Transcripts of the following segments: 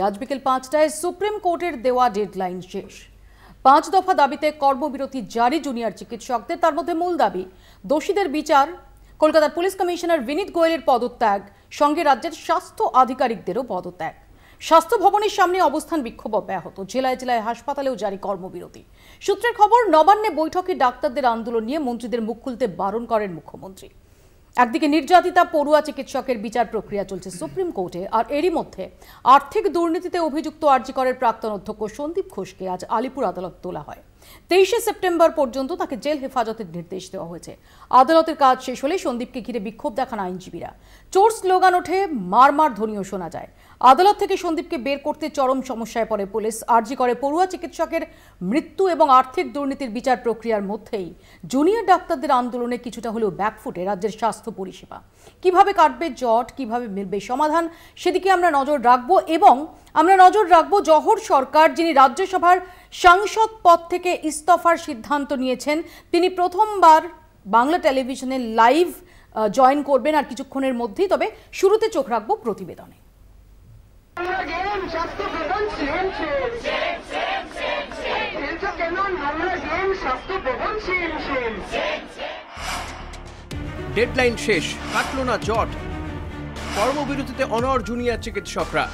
আজ বিকেল ৫টায় সুপ্রিম কোর্টের দেওয়া ডেডলাইন শেষ। ৫ দফা দাবিতে কর্মবিরতি জারি জুনিয়র চিকিৎসকদের। তার মধ্যে মূল দাবি দোষীদের বিচার, কলকাতার পুলিশ কমিশনার বিনীত গোয়েলের পদত্যাগ, সঙ্গে রাজ্যের স্বাস্থ্য আধিকারিকদেরও পদত্যাগ। স্বাস্থ্য ভবনের সামনে অবস্থান বিক্ষোভ অব্যাহত। জেলায় জেলায় হাসপাতালেও জারি কর্মবিরতি। সূত্রের খবর, নবান্নে বৈঠকে ডাক্তারদের আন্দোলন নিয়ে মন্ত্রীদের মুখ খুলতে বারণ করেন মুখ্যমন্ত্রী। একদিকে নির্যাতিতা পড়ুয়া চিকিৎসকের বিচার প্রক্রিয়া চলছে সুপ্রিম কোর্টে, আর এরই মধ্যে আর্থিক দুর্নীতিতে অভিযুক্ত আরজি করের প্রাক্তন অধ্যক্ষ সন্দীপ ঘোষকে আজ আলিপুর আদালত তোলা হয়। 23শে সেপ্টেম্বর পর্যন্ত তাকে জেল হেফাজতের নির্দেশ দেওয়া হয়েছে। আদালতের কাজ শেষ হলে সন্দীপকে ঘিরে বিক্ষোভ দেখান আইনজীবীরা। চোর স্লোগান ওঠে, মারমার ধ্বনিও শোনা যায়। আদালত থেকে সন্দীপকে বের করতে চরম সমস্যায় পড়ে পুলিশ। আরজি করে পড়ুয়া চিকিৎসকের মৃত্যু এবং আর্থিক দুর্নীতির বিচার প্রক্রিয়ার মধ্যেই জুনিয়র ডাক্তারদের আন্দোলনে কিছুটা হলেও ব্যাকফুটে রাজ্যের স্বাস্থ্য পরিষেবা। কিভাবে কাটবে জট, কিভাবে মিলবে সমাধান, সেদিকে আমরা নজর রাখবো। এবং আমরা নজর রাখবো জহর সরকার, যিনি রাজ্যসভার সাংসদ পদ থেকে ইস্তফার সিদ্ধান্ত নিয়েছেন। তিনি প্রথমবার বাংলা টেলিভিশনে লাইভ জয়েন করবেন আর কিছুক্ষণের মধ্যেই। তবে শুরুতে চোখ রাখবো প্রতিবেদনে। ডেডলাইন শেষ, কাটল না জট। কর্মবিরতিতে অনড় জুনিয়র চিকিৎসকরা।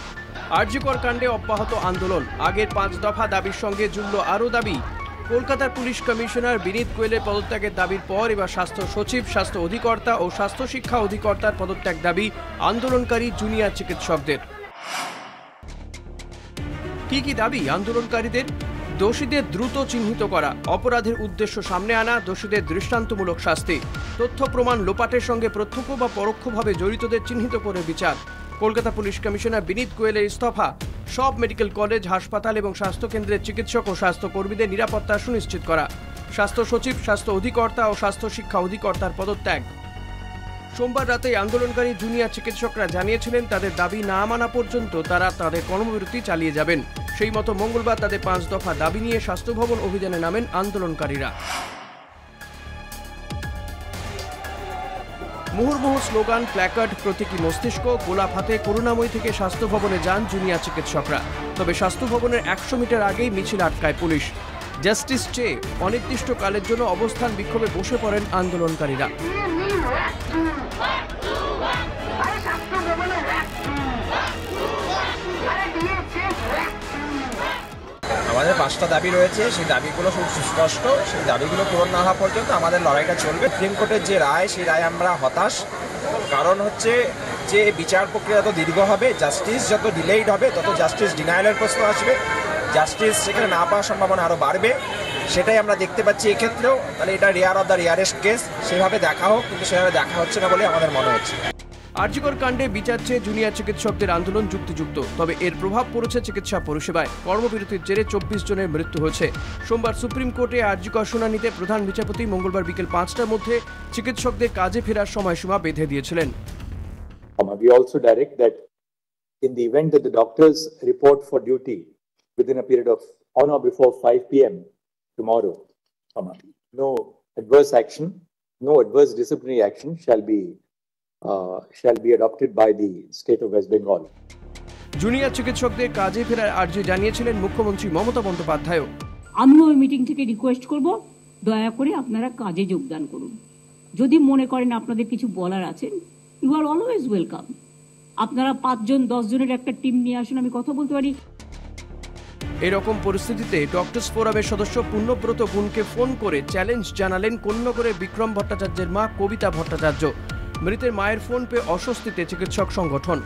আরজি কর কাণ্ডে অব্যাহত আন্দোলন। আগের 5 দফা দাবির সঙ্গে জুড়ল আরও দাবি। কলকাতার পুলিশ কমিশনার বিনীত গোয়েলের পদত্যাগের দাবির পর এবার স্বাস্থ্য সচিব, স্বাস্থ্য অধিকর্তা ও স্বাস্থ্য শিক্ষা অধিকর্তার পদত্যাগ দাবি আন্দোলনকারী জুনিয়র চিকিৎসকদের। কি দাবি আন্দোলনকারীদের? দোষীদের দ্রুত চিহ্নিত করা, অপরাধের উদ্দেশ্য সামনে আনা, দোষীদের দৃষ্টান্তমূলক শাস্তি, তথ্য প্রমাণ লোপাটের সঙ্গে প্রত্যক্ষ বা পরোক্ষভাবে জড়িতদের চিহ্নিত করে বিচার। কলকাতা পুলিশ কমিশনার বিনীত গোয়েলের ইস্তফা। সব মেডিকেল কলেজ, হাসপাতাল এবং স্বাস্থ্যকেন্দ্রের চিকিৎসক ও স্বাস্থ্যকর্মীদের নিরাপত্তা সুনিশ্চিত করা। স্বাস্থ্য সচিব, স্বাস্থ্য অধিকর্তা ও স্বাস্থ্য শিক্ষা অধিকর্তার পদত্যাগ। সোমবার রাতে আন্দোলনকারী জুনিয়র চিকিৎসকরা জানিয়েছিলেন তাদের দাবি না মানা পর্যন্ত তারা তাদের কর্মবিরতি চালিয়ে যাবেন। সেই মতো মঙ্গলবার তাদের 5 দফা দাবি নিয়ে স্বাস্থ্য ভবন অভিযানে নামেন আন্দোলনকারীরা। মুহুর্মুহু স্লোগান, প্ল্যাকার্ড, প্রতীকী মস্তিষ্ক, গোলাপ হাতে করুণাময়ী থেকে স্বাস্থ্য ভবনে যান জুনিয়র চিকিৎসকরা। তবে স্বাস্থ্য ভবনের 100 মিটার আগেই মিছিল আটকায় পুলিশ। জাস্টিস চেয়ে অনির্দিষ্টকালের জন্য অবস্থান বিক্ষোভে বসে পড়েন আন্দোলনকারীরা। আমাদের 5টা দাবি রয়েছে, সেই দাবিগুলো খুব সুস্পষ্ট। সেই দাবিগুলো পূরণ না হওয়া পর্যন্ত আমাদের লড়াইটা চলবে। সুপ্রিম কোর্টের যে রায়, সেই রায় আমরা হতাশ। কারণ হচ্ছে যে বিচার প্রক্রিয়া যত দীর্ঘ হবে, জাস্টিস যত ডিলেইড হবে, তত জাস্টিস ডিনায়ালের প্রশ্ন আসবে। জাস্টিস সেখানে না পাওয়ার সম্ভাবনা আরও বাড়বে। সেটাই আমরা দেখতে পাচ্ছি এক্ষেত্রেও। তাহলে এটা rare of the rarest case. সেভাবে দেখা হোক, কিন্তু সেভাবে দেখা হচ্ছে না বলে আমাদের মনে হচ্ছে। আরজি কর কাণ্ডে বিচার চেয়ে জুনিয়র চিকিৎসকদের আন্দোলন যুক্তিযুক্ত। তবে এর প্রভাব পড়েছে চিকিৎসা পরিষেবায়। কর্মবিরতির জেরে 24 জনের মৃত্যু হয়েছে। সোমবার সুপ্রিম কোর্টে আরজি কর শুনানিতে প্রধান বিচারপতি মঙ্গলবার বিকেল 5টার মধ্যে চিকিৎসকদের কাজে ফেরার সময়সীমা বেঁধে দিয়েছিলেন। We also direct that in the event that the doctors report for duty within a period of on or before 5 p.m. tomorrow, no adverse action, no adverse disciplinary action shall be adopted by the state of West Bengal. Junior চিকিৎসকদের কাজে ফেরার আর্জি জানিয়েছিলেন মুখ্যমন্ত্রী মমতা বন্দ্যোপাধ্যায়। আমিও ওই meeting থেকে request করব, দয়া করে আপনারা কাজে যোগদান করুন। যদি মনে করেন আপনাদের কিছু বলার আছে, ইউ আর অলওয়েজ ওয়েলকাম। আপনারা 5 জন 10 জনের একটা টিম নিয়ে আসুন, আমি কথা বলতে পারি। এরকম পরিস্থিতিতে ডক্টরস ফোরামের সদস্য পুণ্যব্রত গুণকে ফোন করে চ্যালেঞ্জ জানালেন কোন্নগরের বিক্রম ভট্টাচার্যের মা কবিতা ভট্টাচার্য। মৃতের মায়ের ফোন পেয়ে অস্বস্তিতে চিকিৎসক সংগঠন।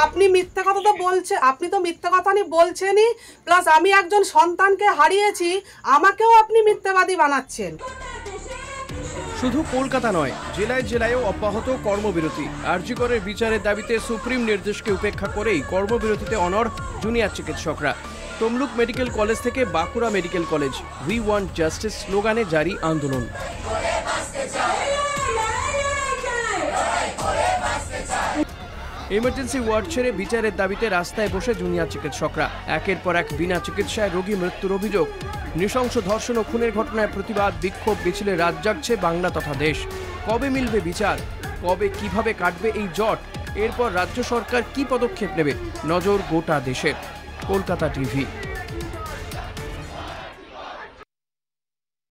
আপনি মিথ্যা কথা তো বলছে, আপনি তো মিথ্যা কথা বলছেনই, প্লাস আমি একজন সন্তানকে হারিয়েছি, আমাকেও আপনি মিথ্যাবাদী বানাচ্ছেন। শুধু কলকাতা নয়, জেলায় জেলায়ও অব্যাহত কর্মবিরতি। আরজি করের বিচারের দাবিতে সুপ্রিম নির্দেশকে উপেক্ষা করেই কর্মবিরতিতে অনড় জুনিয়র চিকিৎসকরা। তমলুক মেডিকেল কলেজ থেকে Bankura medical college, we want justice স্লোগানে জারি আন্দোলন। ইমার্জেন্সি ওয়ার্ড ছেড়ে বিচারের দাবিতে রাস্তায় বসে জুনিয়র চিকিৎসকরা। একের পর এক বিনা চিকিৎসায় রোগী মৃত্যুর অভিযোগ। নৃশংস ধর্ষণ ও খুনের ঘটনায় প্রতিবাদ, বিক্ষোভ মিছিলে রাত জাগছে বাংলা তথা দেশ। কবে মিলবে বিচার? কবে কিভাবে কাটবে এই জট? এরপর রাজ্য সরকার কি পদক্ষেপ নেবে, নজর গোটা দেশের। কলকাতা টিভি।